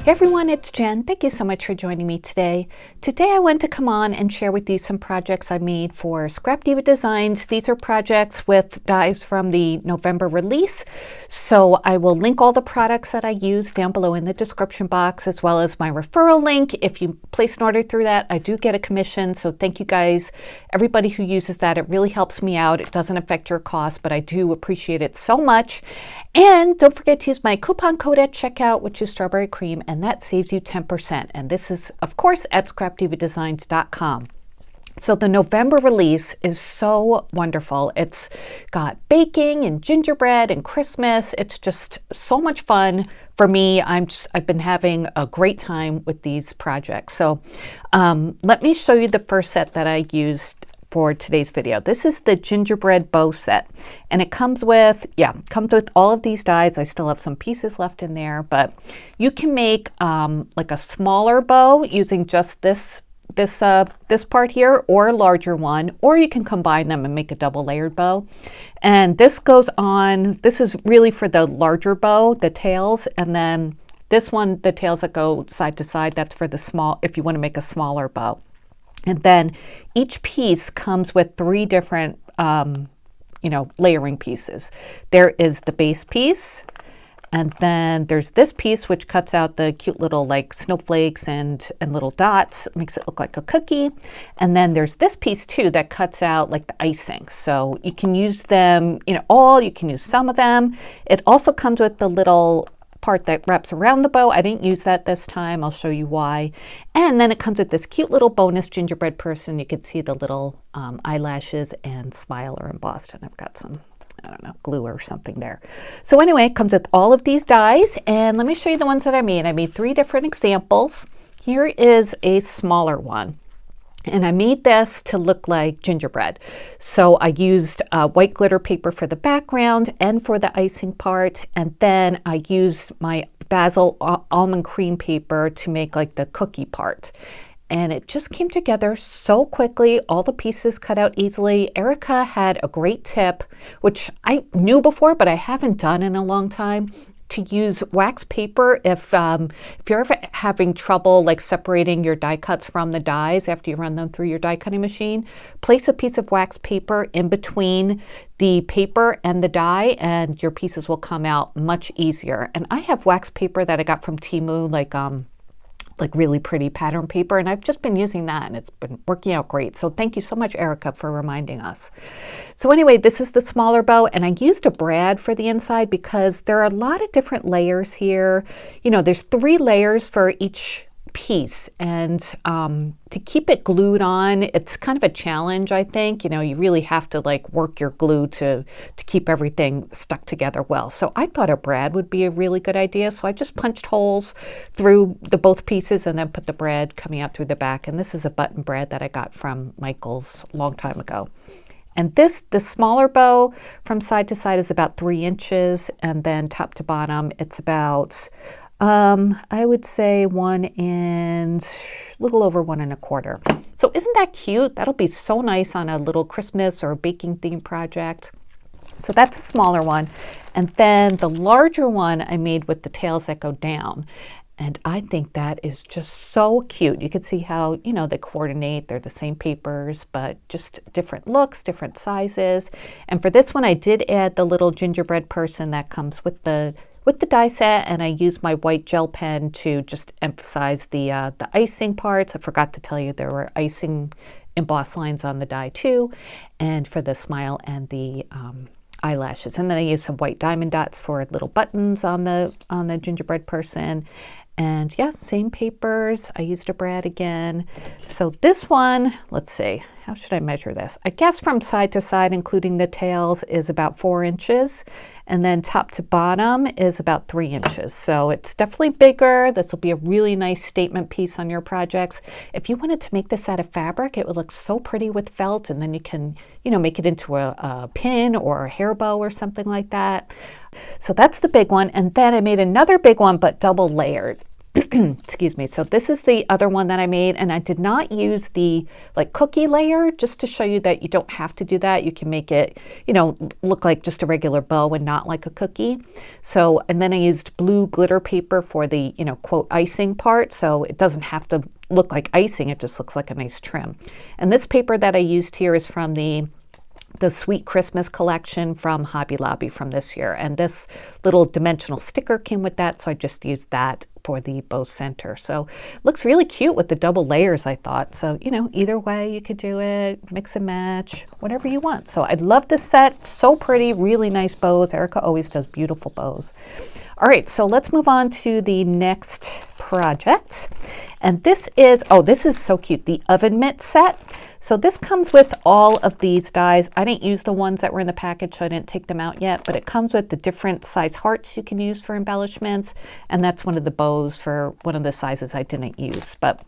Hey everyone, it's Jen. Thank you so much for joining me today. Today I want to come on and share with you some projects I made for Scrap Diva Designs. These are projects with dies from the November release. So I will link all the products that I use down below in the description box, as well as my referral link. If you place an order through that, I do get a commission. So thank you guys, everybody who uses that. It really helps me out. It doesn't affect your cost, but I do appreciate it so much. And don't forget to use my coupon code at checkout, which is strawberry cream, and that saves you 10%. And this is, of course, at scrapdivadesigns.com. So the November release is so wonderful. It's got baking and gingerbread and Christmas. It's just so much fun for me. I've been having a great time with these projects. So let me show you the first set that I used for today's video. This is the Gingerbread Bow set, and it comes with all of these dies. I still have some pieces left in there, but you can make like a smaller bow using just this part here, or a larger one, or you can combine them and make a double layered bow. And this goes on, this is really for the larger bow, the tails, and then this one, the tails that go side to side, that's for the small, if you want to make a smaller bow. And then each piece comes with three different, layering pieces. There is the base piece, and then there's this piece which cuts out the cute little like snowflakes and little dots, makes it look like a cookie. And then there's this piece too that cuts out like the icing. So you can use them, you can use some of them. It also comes with the little part that wraps around the bow. I didn't use that this time. I'll show you why. And then it comes with this cute little bonus gingerbread person. You can see the little eyelashes and smile are embossed, and I've got some, I don't know, glue or something there. So anyway, it comes with all of these dies, and let me show you the ones that I made. I made 3 different examples. Here is a smaller one. And I made this to look like gingerbread. So I used white glitter paper for the background and for the icing part. And then I used my basil almond cream paper to make like the cookie part. And it just came together so quickly. All the pieces cut out easily. Erica had a great tip, which I knew before, but I haven't done in a long time, to use wax paper if you're ever having trouble like separating your die cuts from the dies after you run them through your die cutting machine. Place a piece of wax paper in between the paper and the die, and your pieces will come out much easier. And I have wax paper that I got from Temu, like really pretty pattern paper, and I've just been using that, and it's been working out great. So thank you so much, Erica, for reminding us. So anyway, this is the smaller bow, and I used a brad for the inside because there are a lot of different layers here. There's 3 layers for each piece, and to keep it glued on, it's kind of a challenge, I think. You really have to like work your glue to keep everything stuck together well. So I thought a brad would be a really good idea. So I just punched holes through both pieces and then put the brad coming out through the back. And this is a button brad that I got from Michael's a long time ago. And the smaller bow from side to side is about 3 inches, and then top to bottom it's about I would say 1 and a little over 1 1/4. So isn't that cute? That'll be so nice on a little Christmas or a baking theme project. So that's a smaller one. And then the larger one I made with the tails that go down. And I think that is just so cute. You can see how, they coordinate. They're the same papers, but just different looks, different sizes. And for this one, I did add the little gingerbread person that comes with the die set, and I used my white gel pen to just emphasize the icing parts. I forgot to tell you there were icing embossed lines on the die too, and for the smile and the eyelashes. And then I used some white diamond dots for little buttons on the gingerbread person. And yes, same papers. I used a brad again. So this one, let's see, how should I measure this? I guess from side to side, including the tails, is about 4 inches. And then top to bottom is about 3 inches. So it's definitely bigger. This will be a really nice statement piece on your projects. If you wanted to make this out of fabric, it would look so pretty with felt, and then you can, make it into a pin or a hair bow or something like that. So that's the big one. And then I made another big one, but double layered. excuse me. So this is the other one that I made, and I did not use the like cookie layer, just to show you that you don't have to do that. You can make it, you know, look like just a regular bow and not like a cookie. So, and then I used blue glitter paper for the, you know, quote icing part. So it doesn't have to look like icing. It just looks like a nice trim. And this paper that I used here is from the Sweet Christmas collection from Hobby Lobby from this year. And this little dimensional sticker came with that, so I just used that for the bow center. So it looks really cute with the double layers, I thought. So, you know, either way you could do it, mix and match, whatever you want. So I love this set, so pretty, really nice bows. Erica always does beautiful bows. All right, so let's move on to the next project. And this is, oh, this is so cute, the oven mitt set. So this comes with all of these dies. I didn't use the ones that were in the package, so I didn't take them out yet, but it comes with the different size hearts you can use for embellishments. And that's one of the bows for one of the sizes I didn't use. But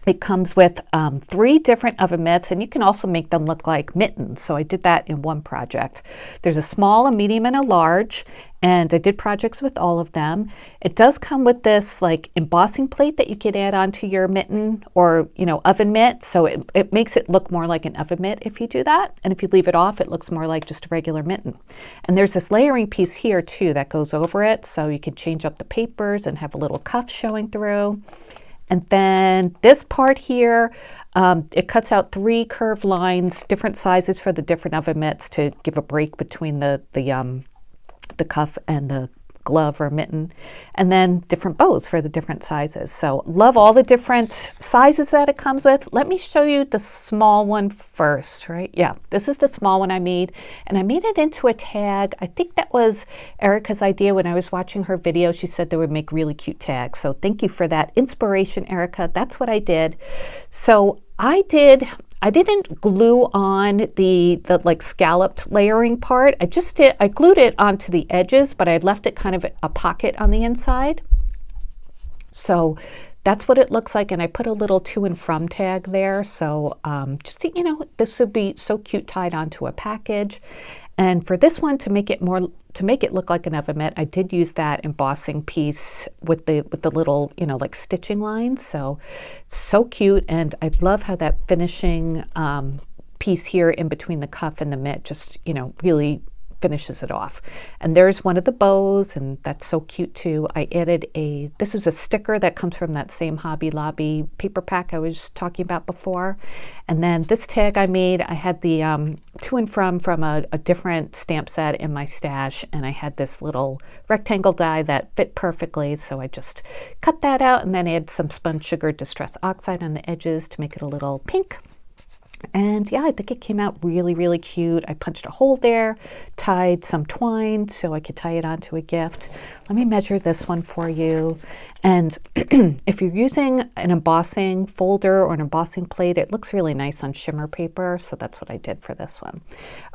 it comes with 3 different oven mitts, and you can also make them look like mittens. So I did that in one project. There's a small, a medium, and a large, and I did projects with all of them. It does come with this like embossing plate that you can add onto your mitten or, you know, oven mitt. So it makes it look more like an oven mitt if you do that. And if you leave it off, it looks more like just a regular mitten. And there's this layering piece here too that goes over it. So you can change up the papers and have a little cuff showing through. And then this part here, it cuts out 3 curved lines, different sizes for the different oven mitts to give a break between the cuff and the glove or mitten, and then different bows for the different sizes. So love all the different sizes that it comes with. Let me show you the small one first, right? Yeah, this is the small one I made, and I made it into a tag. I think that was Erica's idea when I was watching her video. She said they would make really cute tags. So thank you for that inspiration, Erica. That's what I did. So I didn't glue on the like scalloped layering part. I glued it onto the edges, but I left it kind of a pocket on the inside. So that's what it looks like. And I put a little to and from tag there. So just, you know, this would be so cute tied onto a package. And for this one, to make it look like an oven mitt, I did use that embossing piece with the little, you know, like stitching lines. So it's so cute, and I love how that finishing piece here in between the cuff and the mitt just, you know, really finishes it off. And there's one of the bows, and that's so cute too. I added this was a sticker that comes from that same Hobby Lobby paper pack I was talking about before. And then this tag I made, I had the to and from a different stamp set in my stash, and I had this little rectangle die that fit perfectly, so I just cut that out and then add some spun sugar distress oxide on the edges to make it a little pink. And yeah, I think it came out really, really cute. I punched a hole there, tied some twine so I could tie it onto a gift. Let me measure this one for you. And if you're using an embossing folder or an embossing plate, it looks really nice on shimmer paper. So that's what I did for this one.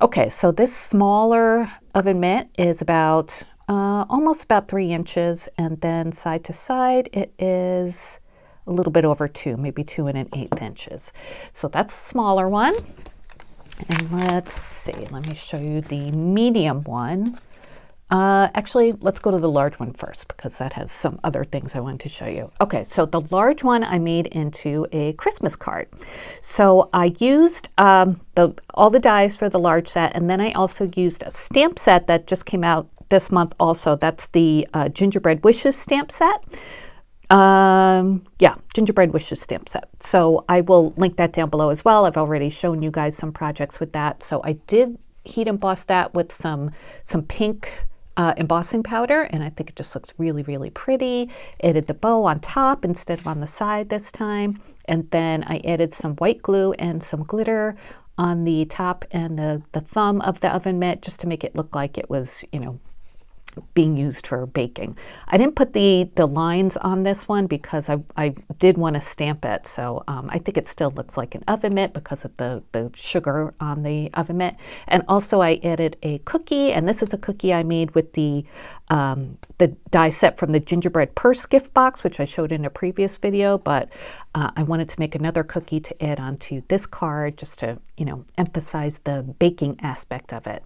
Okay, so this smaller oven mitt is about almost about 3 inches. And then side to side, it is a little bit over 2, maybe 2 1/8 inches. So that's the smaller one. And let's see, let me show you the medium one. Actually, let's go to the large one first because that has some other things I wanted to show you. Okay, so the large one I made into a Christmas card. So I used all the dies for the large set, and then I also used a stamp set that just came out this month also. That's the Gingerbread Wishes stamp set. Yeah, Gingerbread Wishes stamp set. So I will link that down below as well. I've already shown you guys some projects with that. So I did heat emboss that with some pink embossing powder, and I think it just looks really, really pretty. Added the bow on top instead of on the side this time. And then I added some white glue and some glitter on the top and the thumb of the oven mitt just to make it look like it was, you know, being used for baking. I didn't put the lines on this one because I did want to stamp it. So I think it still looks like an oven mitt because of the sugar on the oven mitt. And also I added a cookie, and this is a cookie I made with the the die set from the Gingerbread Purse gift box, which I showed in a previous video, but I wanted to make another cookie to add onto this card just to, emphasize the baking aspect of it.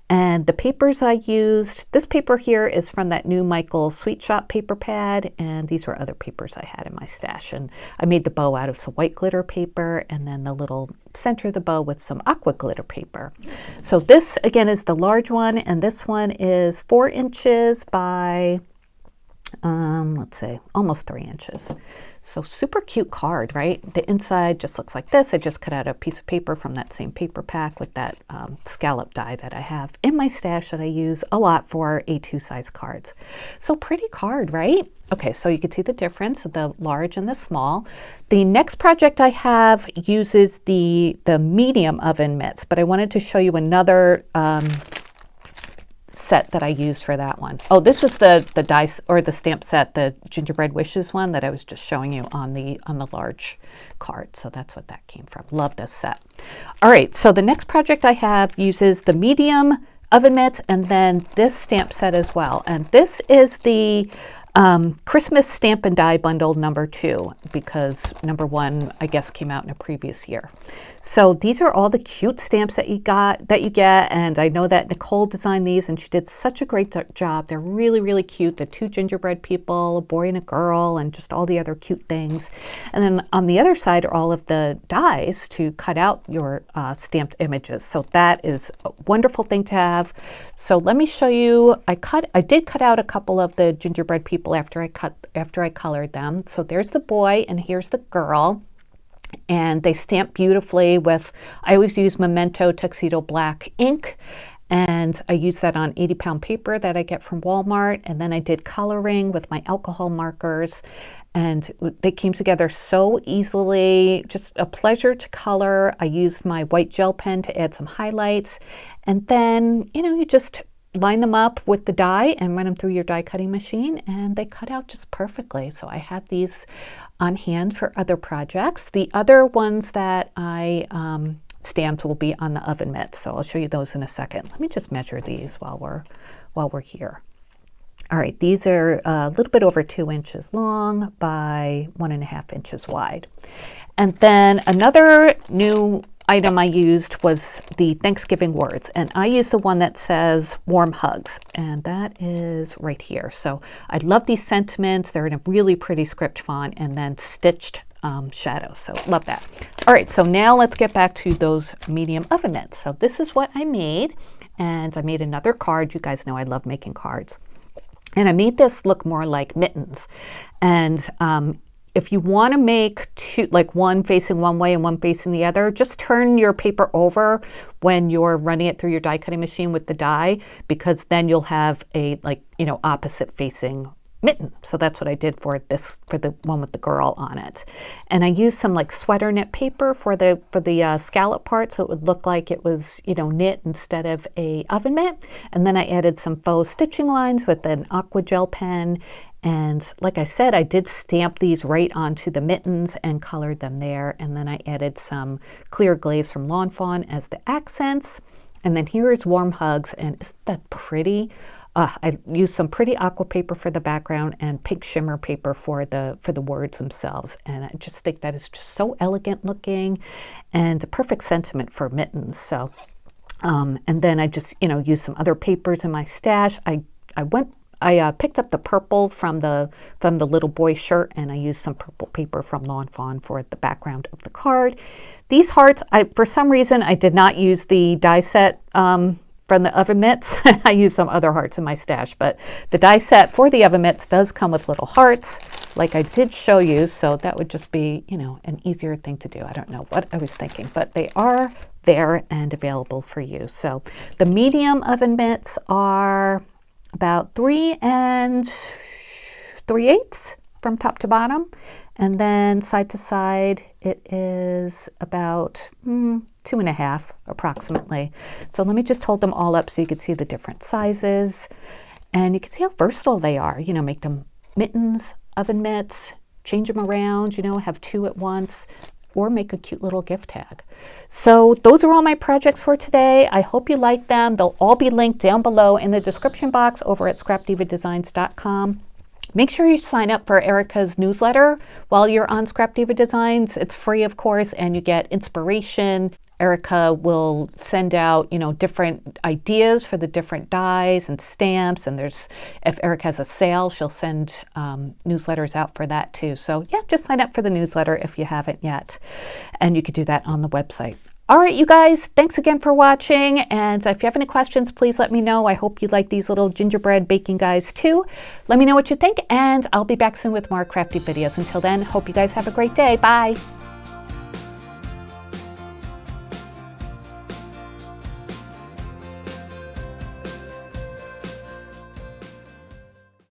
And the papers I used, this paper here is from that new Michael Sweet Shop paper pad, and these were other papers I had in my stash. And I made the bow out of some white glitter paper, and then the little center of the bow with some aqua glitter paper. So this, again, is the large one, and this one is 4 inches by, let's say, almost 3 inches. So super cute card, right? The inside just looks like this. I just cut out a piece of paper from that same paper pack with that scallop die that I have in my stash that I use a lot for A2 size cards. So pretty card, right? Okay, so you can see the difference of the large and the small. The next project I have uses the medium oven mitts, but I wanted to show you another set that I used for that one. Oh, this was the dice or the stamp set, the Gingerbread Wishes one that I was just showing you on the large card. So that's what that came from. Love this set. All right, so the next project I have uses the medium oven mitts and then this stamp set as well. And this is the Christmas Stamp and Die Bundle number 2, because number 1, I guess, came out in a previous year. So these are all the cute stamps that you get, and I know that Nicole designed these, and she did such a great job. They're really, really cute. The 2 gingerbread people, a boy and a girl, and just all the other cute things. And then on the other side are all of the dies to cut out your stamped images. So that is a wonderful thing to have. So let me show you. I did cut out a couple of the gingerbread people after I colored them. So there's the boy and here's the girl, and they stamp beautifully with, I always use Memento Tuxedo Black ink, and I use that on 80-pound paper that I get from Walmart, and then I did coloring with my alcohol markers, and they came together so easily. Just a pleasure to color. I used my white gel pen to add some highlights, and then you just line them up with the die and run them through your die cutting machine, and they cut out just perfectly. So I have these on hand for other projects. The other ones that I stamped will be on the oven mitts, so I'll show you those in a second. Let me just measure these while we're here. All right, these are a little bit over 2 inches long by 1.5 inches wide. And then another new item I used was the Thanksgiving words, and I used the one that says warm hugs, and that is right here. So I love these sentiments. They're in a really pretty script font and then stitched shadows, so love that. All right, so now let's get back to those medium oven mitts. So this is what I made, and I made another card. You guys know I love making cards. And I made this look more like mittens. And if you want to make two, like one facing one way and one facing the other, just turn your paper over when you're running it through your die cutting machine with the die, because then you'll have a opposite facing mitten. So that's what I did for the one with the girl on it. And I used some like sweater knit paper for the scallop part, so it would look like it was knit instead of a oven mitt. And then I added some faux stitching lines with an aqua gel pen. And like I said, I did stamp these right onto the mittens and colored them there. And then I added some clear glaze from Lawn Fawn as the accents. And then here is Warm Hugs, and isn't that pretty? I used some pretty aqua paper for the background and pink shimmer paper for the words themselves. And I just think that is just so elegant looking and a perfect sentiment for mittens. So, and then I just, used some other papers in my stash. I picked up the purple from the little boy shirt, and I used some purple paper from Lawn Fawn for the background of the card. These hearts, for some reason, I did not use the die set from the oven mitts. I used some other hearts in my stash, but the die set for the oven mitts does come with little hearts, like I did show you, so that would just be, an easier thing to do. I don't know what I was thinking, but they are there and available for you. So the medium oven mitts are about 3 3/8 from top to bottom, and then side to side it is about 2.5 approximately. So let me just hold them all up so you can see the different sizes, and you can see how versatile they are. Make them mittens, oven mitts, change them around, have 2 at once. or make a cute little gift tag. So those are all my projects for today. I hope you like them. They'll all be linked down below in the description box over at scrapdivadesigns.com. Make sure you sign up for Erica's newsletter while you're on Scrap Diva Designs. It's free, of course, and you get inspiration. Erica will send out, different ideas for the different dies and stamps. And if Erica has a sale, she'll send newsletters out for that too. So yeah, just sign up for the newsletter if you haven't yet. And you could do that on the website. All right, you guys, thanks again for watching. And if you have any questions, please let me know. I hope you like these little gingerbread baking guys too. Let me know what you think, and I'll be back soon with more crafty videos. Until then, hope you guys have a great day. Bye.